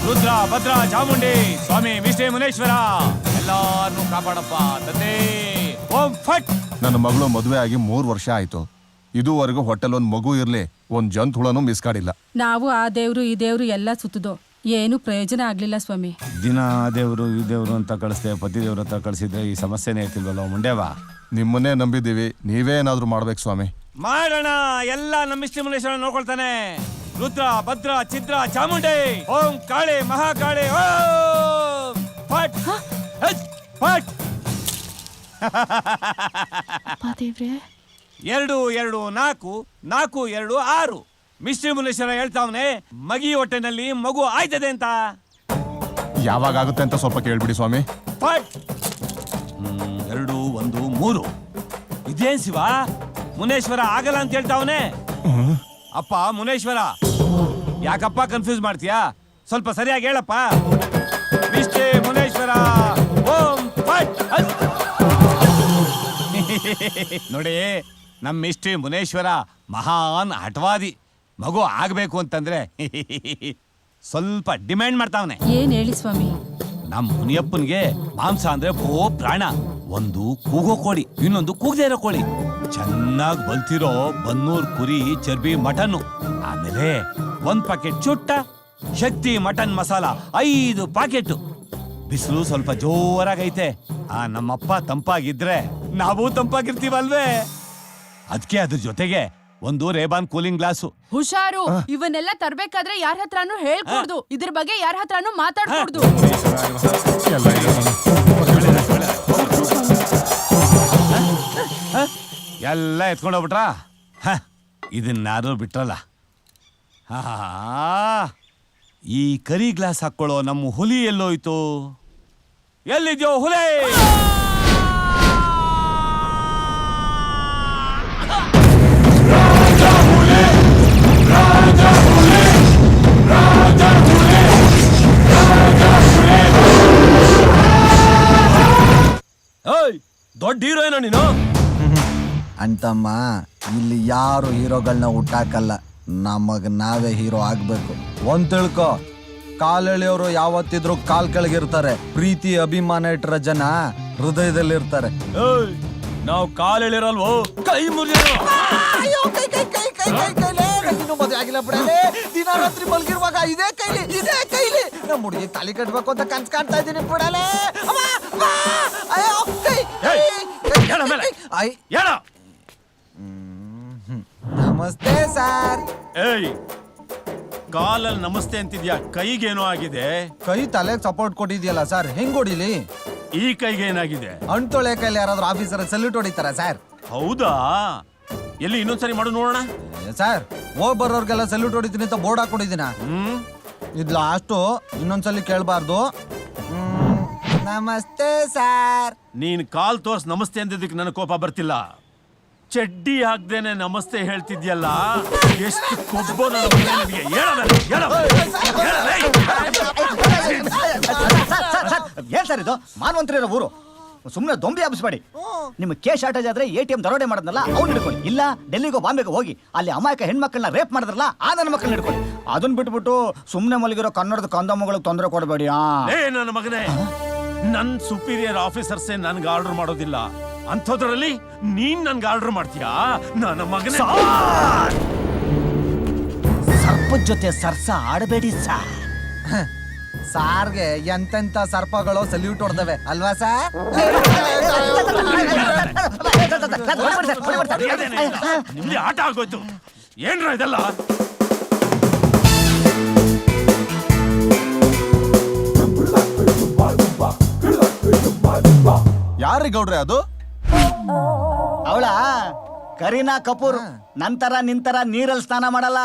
ರುದ್ರ ಭದ್ರ ಚಾಮುಂಡಿ ಸ್ವಾಮಿ ವಿಷ್ಣು ಮುನೇಶ್ವರ ಎಲ್ಲಾರನ್ನೂ ಕಾಪಾಡಪ್ಪ ತಂದೆ. ಓಂ ಫಟ್. ನನ್ನ ಮಗಳು ಮದುವೆ ಆಗಿ 3 ವರ್ಷ ಆಯ್ತು. ಇದುವರೆಗೂ ಹೊಟ್ಟೆಲ್ ಒಂದ್ ಮಗು ಇರ್ಲಿ, ಒಂದ್ ಜಂತು ಹುಳನೂ ಮಿಸ್ ಕಾಡಿಲ್ಲ. ನಾವು ಆ ದೇವ್ರು ಈ ದೇವ್ರು ಎಲ್ಲ ಸುತ್ತದೋ, ಏನು ಪ್ರಯೋಜನ ಆಗ್ಲಿಲ್ಲ ಸ್ವಾಮಿ. ದಿನ ಆ ದೇವ್ರು ಈ ದೇವ್ರು ಅಂತ ಕಳಿಸ್ದೆ, ಪತಿ ದೇವ್ರ ಹತ್ರ ಕಳಿಸಿದ್ರೆ ಈ ಸಮಸ್ಯೆನೇ ಇರ್ತಿಲ್ವಲ್ಲ ಮುಂಡೇವಾ. ನಿಮ್ಮನ್ನೇ ನಂಬಿದ್ದೀವಿ, ನೀವೇ ಏನಾದ್ರೂ ಮಾಡ್ಬೇಕು ಸ್ವಾಮಿ. ಮಾಡೋಣ, ಎಲ್ಲ ನಮ್ಮ ವಿಷ್ಣು ಮುನೇಶ್ವರ ನೋಡ್ಕೊಳ್ತಾನೆ. ರುದ್ರ ಭದ್ರ ಛಿದ್ರ ಚಾಮುಂಡಿ ಓಂ ಕಾಳೆ ಮಹಾಕಾಳೆ ಓಂ ಫಟ್ ಫಟ್. 2 2 4 4 2 6. ವಿಷ್ಣು ಮುನೇಶ್ವರ ಹೇಳ್ತಾವನೆ ಮಗಿ ಹೊಟ್ಟೆನಲ್ಲಿ ಮಗು ಆಯ್ತದೆ ಅಂತ. ಯಾವಾಗ ಆಗುತ್ತೆ ಅಂತ ಸ್ವಲ್ಪ ಕೇಳ್ಬಿಡಿ ಸ್ವಾಮಿ. ಫಟ್. 2 1 3. ಇದೇನ್ ಶಿವ, ಮುನೇಶ್ವರ ಆಗಲ್ಲ ಅಂತ ಹೇಳ್ತಾವನೆ. ಅಪ್ಪ ಮುನೇಶ್ವರ, ಯಾಕಪ್ಪ ಕನ್ಫ್ಯೂಸ್ ಮಾಡ್ತೀಯಾ? ಸ್ವಲ್ಪ ಸರಿಯಾಗಿ ಹೇಳಪ್ಪ. ವಿಷ್ಣು ಮುನೇಶ್ವರ ಓಂ ಫಟ್. ನೋಡಿ, ನಮ್ಮ ವಿಷ್ಣು ಮುನೇಶ್ವರ ಮಹಾನ್ ಹಠವಾದಿ. ಮಗು ಆಗ್ಬೇಕು ಅಂತಂದ್ರೆ ಸ್ವಲ್ಪ ಡಿಮ್ಯಾಂಡ್ ಮಾಡ್ತಾವನೆ. ಏನ್ ಹೇಳಿ ಸ್ವಾಮಿ? ನಮ್ಮ ಮುನಿಯಪ್ಪನ್ಗೆ ಮಾಂಸ ಅಂದ್ರೆ ಭೋ ಪ್ರಾಣ. ಒಂದು ಕೂಗೋ ಕೋಳಿ, ಇನ್ನೊಂದು ಕೂಗದೇ ಇರೋ ಕೋಳಿ, ಚೆನ್ನಾಗಿ ಬಲ್ತಿರೋ ಬನ್ನೂರ್ ಕುರಿ ಚರ್ಬಿ ಮಟನ್, ಆಮೇಲೆ 1 ಪ್ಯಾಕೆಟ್ ಚುಟ್ಟ ಶಕ್ತಿ ಮಟನ್ ಮಸಾಲ 5 ಪ್ಯಾಕೆಟ್. ಬಿಸಿಲು ಸ್ವಲ್ಪ ಜೋರಾಗೈತೆ. ನಮ್ಮಪ್ಪ ತಂಪಾಗಿದ್ರೆ ನಾವು ತಂಪಾಗಿರ್ತೀವಲ್ವೇ. ಅದಕ್ಕೆ ಅದ್ರ ಜೊತೆಗೆ ಒಂದು ರೇಬಾನ್ ಕೂಲಿಂಗ್ ಗ್ಲಾಸು. ಹುಷಾರು, ಇವನ್ನೆಲ್ಲ ತರ್ಬೇಕಾದ್ರೆ ಯಾರ ಹತ್ರನೂ ಹೇಳ್ಕೊಡ್ದು, ಇದ್ರ ಬಗ್ಗೆ ಯಾರ ಹತ್ರನೂ ಮಾತಾಡ್ಕೊಡ್ದು. ಎಲ್ಲ ಎತ್ಕೊಂಡೋಗ್ಬಿಟ್ರಾ? ಇದನ್ನಾರು ಬಿಟ್ರಲ್ಲ. ಈ ಕರಿ ಗ್ಲಾಸ್ ಹಾಕೊಳ್ಳೋ ನಮ್ಮ ಹುಲಿ ಎಲ್ಲೋಯ್ತು? ಎಲ್ಲಿದ್ಯೋ ಹುಲಿ? ದೊಡ್ಡ ಹೀರೋ ಏನೋ ನೀನು. ಅಂತಮ್ಮ, ಇಲ್ಲಿ ಯಾರು ಹೀರೋಗಳನ್ನ ಹುಟ್ಟಾಕಲ್ಲ, ನಮಗ್ ನಾವೇ ಹೀರೋ ಆಗ್ಬೇಕು. ಒಂದ್ ತಿಳ್ಕೊ, ಕಾಲೆಳೆಯವರು ಯಾವತ್ತಿದ್ರು ಕಾಲ್ ಕೆಳಗಿರ್ತಾರೆ, ಪ್ರೀತಿ ಅಭಿಮಾನ ಇಟ್ಟರ ಜನ ಹೃದಯದಲ್ಲಿರ್ತಾರೆ. ನಾವು ಕಾಲೆಳಿರಲ್ವೋ, ಕೈ ಮುರಿಯೋ. ಮದುವೆ ಆಗಿಲ್ಲ ಬಿಡಲೇ, ದಿನ ರಾತ್ರಿ ಮಲ್ಗಿರುವಾಗ ಇದೇ ಕೈಲಿ ನಮ್ಮ ಹುಡುಗಿ ತಾಲಿ ಕಟ್ಬೇಕು ಅಂತ ಕನ್ಸ್ ಕಾಣ್ತಾ ಇದ್ದೀನಿ ಬಿಡಲೇ. ನಮಸ್ತೆ ಸರ್. ಏಯ್, ಕಾಲಲ್ಲಿ ನಮಸ್ತೆ ಅಂತಿದ್ಯಾ, ಕೈಗೇನೋ ಆಗಿದೆ. ಕೈ ತಲೆಗೆ ಸಪೋರ್ಟ್ ಕೊಟ್ಟಿದ್ಯಲ್ಲ ಸರ್, ಹೆಂಗ್ ಹೊಡಿಲಿ? ಈ ಕೈಗೆ ಏನಾಗಿದೆ? ಅಂಟೊಳೆ ಕೈಲಿ ಯಾರಾದ್ರೂ ಆಫೀಸರ್ ಸಲ್ಯೂಟ್ ಹೊಡಿತಾರ ಸರ್? ಹೌದಾ? ಎಲ್ಲಿ ಇನ್ನೊಂದ್ಸರಿ ಮಾಡು ನೋಡೋಣ. ಸರ್, ಹೋಗ್ ಬರೋರ್ಗೆಲ್ಲ ಸಲ್ಯೂಟ್ ಹೊಡಿತೀನಿ ಅಂತ ಬೋರ್ಡ್ ಹಾಕೊಂಡಿದ್ದೀನ. ಇದು ಲಾಸ್ಟು, ಇನ್ನೊಂದ್ಸಲಿ ಕೇಳಬಾರ್ದು. ನಮಸ್ತೆ ಸರ್. ನೀನ್ ಕಾಲ್ ತೋರ್ಸ್ ನಮಸ್ತೆ ಅಂದಿದ್ದಕ್ಕೆ ನನಗೆ ಕೋಪ ಬರ್ತಿಲ್ಲ. ಚಡ್ಡಿ ಹಾಕ್ದೇನೆ ನಮಸ್ತೆ ಹೇಳ್ತಿದ್ಯಲ್ಲ, ಎಷ್ಟು ಕೊಬ್ಬು ನನಗೆ. ಏನ್ ಸರ್ ಇದು? ಮಾನವಂತರಿ ಇರೋ ಊರು, ಸುಮ್ಮನೆ ದೊಂಬಿ ಹಬ್ಬಿಸ್ಬೇಡಿ. ನಿಮ್ಗೆ ಕೇಸ್ ಶಾರ್ಟೇಜ್ ಆದ್ರೆ ATM ದರೋಡೆ ಮಾಡೋದ್ನಲ್ಲ ಅವ್ನು ಹಿಡ್ಕೊಳ್ಳಿ, ಇಲ್ಲ ಡೆಲ್ಲಿಗೋ ಬಾಂಬೆಗೋ ಹೋಗಿ ಅಲ್ಲಿ ಅಮಾಯಕ ಹೆಣ್ಮಕ್ಳನ್ನ ರೇಪ್ ಮಾಡಿದ್ರಲ್ಲ ಆ ನನ್ನ ಮಕ್ಕಳನ್ನ ಹಿಡ್ಕೊಳ್ಳಿ. ಅದನ್ನ ಬಿಟ್ಬಿಟ್ಟು ಸುಮ್ಮನೆ ಮಲಗಿರೋ ಕನ್ನಡದ ಕಂದಮ್ಮಗಳಿಗೆ ತೊಂದರೆ ಕೊಡಬೇಡಿ. ನನ್ನ ಮಗನೇ, ನನ್ ಸುಪೀರಿಯರ್ ಆಫೀಸರ್ಸೇ ನನ್ಗೆ ಆರ್ಡರ್ ಮಾಡೋದಿಲ್ಲ, ಅಂಥದ್ರಲ್ಲಿ ನೀನ್ ನನ್ಗೆ ಆರ್ಡರ್ ಮಾಡ್ತೀಯಾ? ನನ್ನ ಮಗನೇ, ಸರ್ಪದ ಜೊತೆ ಸರ್ಸ ಆಡಬೇಡಿ ಸರ್. ಸಾರ್ಗೆ ಎಂತೆಂತ ಸರ್ಪಗಳು ಸಲ್ಯೂಟ್ ಹೊಡೆದವೆ ಅಲ್ವಾ ಸರ್? ನಿಮ್ಗೆ ಆಟ ಆಗೋಯ್ತು. ಏನ್ರ ಇದೆಲ್ಲ? ಯಾರಿ ಗೌಡ್ರೆ ಅದು? ಅವಳ ಕರೀನಾ ಕಪೂರ್. ನಂತರ ನಿಂತರ ನೀರಲ್ಲಿ ಸ್ನಾನ ಮಾಡಲ್ಲ,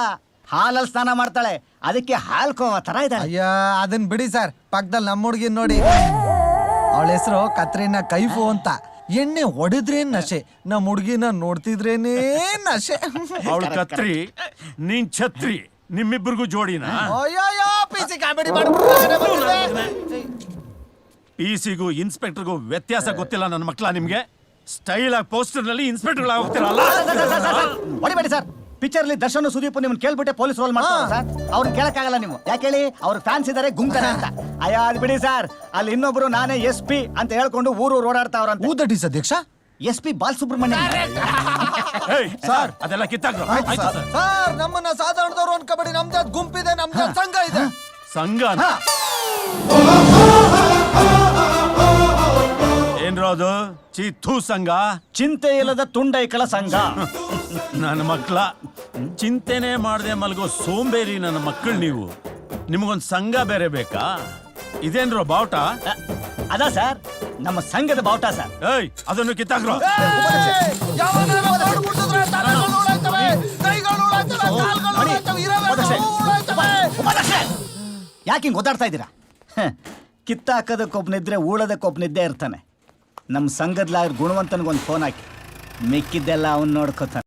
ಹಾಲಲ್ಲಿ ಸ್ನಾನ ಮಾಡ್ತಾಳೆ. ಅದಕ್ಕೆ ಹಾಲ್ಕೋವ ತರ ಇದ್ದಾಳೆ. ಅಯ್ಯ, ಅದನ್ ಬಿಡಿ ಸರ್, ಪಕ್ಕದಲ್ಲಿ ನಮ್ಮ ಹುಡುಗಿ ನೋಡಿ, ಅವಳ ಹೆಸರು ಕತ್ರೀನಾ ಕೈಫು ಅಂತ. ಎಣ್ಣೆ ಹೊಡಿದ್ರೇನ್ ನಶೆ, ನಮ್ಮ ಹುಡುಗಿನ ನೋಡ್ತಿದ್ರೇನೇ ನಶೆ. ಅವಳು ಕತ್ರಿ, ನೀನ್ ಛತ್ರಿ, ನಿಮ್ಮಿಬ್ಬರಿಗೂ ಜೋಡಿನ? ಅಯ್ಯೋ, ಪಿಸಿ ಕಾಮಿಡಿ ಪಿಸಿಗೂ ಇನ್ಸ್ಪೆಕ್ಟರ್ಗೂ ವ್ಯತ್ಯಾಸ ಗೊತ್ತಿಲ್ಲ ನನ್ನ ಮಕ್ಕಳ ನಿಮ್ಗೆ? ಸ್ಟೈಲ್ ಆಗಿ ಪೋಸ್ಟರ್ ನಲ್ಲಿ ಇನ್ಸ್ಪೆಕ್ಟರ್ ಹೋಗ್ತಿರಲ್ಲ. ಹೊಡಿಬೇಡಿ ಸರ್, ಪಿಕ್ಚರ್ ಅಲ್ಲಿ ದರ್ಶನ್ ಸುದೀಪ್ ನಿಮ್ಮನ್ನ ಕೇಳ್ಬಿಟ್ಟೆ ಪೊಲೀಸ್ ರೋಲ್ ಮಾಡ್ತಾರೆ ಸರ್. ಅವ್ರನ್ನ ಕೇಳಕ್ಕಾಗಲ್ಲ ನೀವು. ಯಾಕೆ ಹೇಳಿ? ಅವ್ರ ಫ್ಯಾನ್ಸ್ ಇದಾರೆ ಗುಂಗ್ತಾರೆ ಅಂತ. ಅಯ್ಯ ಅದ್ ಬಿಡಿ ಸರ್. ಅಲ್ಲಿ ಇನ್ನೊಬ್ರು ನಾನೇ SP ಅಂತ ಹೇಳ್ಕೊಂಡು ಊರು ಓಡಾಡ್ತಾವ್ರಂತ. ಹೂ ದಟ್ ಈಸ್ ಅಧ್ಯಕ್ಷ. SP ಬಾಲಸುಬ್ರಹ್ಮಣ್ಯ. ಸರ್ ಅದೆಲ್ಲ ಕಿತ್ತಾಕ್ರು. ಆಯ್ತು ಸರ್. ಸರ್ ನಮ್ಮನ್ನ ಸಾಧಾರಣದವ್ರು ಅನ್ಕೋಬೇಡಿ. ನಮ್ದೇ ಗುಂಪಿದೆ, ನಮ್ದೇ ಸಂಘ ಇದೆ. ಸಂಘ ಏನ್ರೋ ಅದು? ಚಿತ್ತು ಸಂಘ? ಚಿಂತೆ ಇಲ್ಲದ ತುಂಡೈಕಳ ಸಂಘ. ನನ್ನ ಮಕ್ಳ ಚಿಂತೆನೆ ಮಾಡದೆ ಮಲಗೋ ಸೋಂಬೇರಿ ನನ್ನ ಮಕ್ಕಳು ನೀವು. ನಿಮಗೊಂದು ಸಂಘ ಬೇರೆ ಬೇಕಾ? ಇದೇನ್ರೋ ಬಾವುಟ? ಅದ ಸರ್ ನಮ್ಮ ಸಂಘದ ಬಾವುಟ ಸರ್. ಏಯ್ ಅದನ್ನು ಕಿತ್ತಾಕ್ರು. ಯಾವನಾರ ಮಾಡ್ಬಿಟ್ಟಿದ್ರೆ ತಲೆಗಳು ಉಳಾಯ್ತವೆ, ಕೈಗಳು ಉಳಾಯ್ತವೆ, ಕಾಲ್ಗಳು ಉಳಾಯ್ತವೆ, ಇರವೆ ಉಳಾಯ್ತವೆ. ಯಾಕೆ ಹಿಂಗ್ ಓದಾಡ್ತಾ ಇದ್ದೀರಾ? ಕಿತ್ತಾಕದಕ್ಕೊಬ್ನಿದ್ರೆ ಉಳದಕ್ಕೊಬ್ನಿದ್ದೇ ಇರ್ತಾನೆ. ನಮ್ಮ ಸಂಘದ ಲಾಯರ್ ಗುಣವಂತನಿಗೊಂದು ಫೋನ್ ಹಾಕಿ ಮಿಕ್ಕಿದ್ದೆಲ್ಲ ಅವ್ನು ನೋಡ್ಕೋತಾನೆ.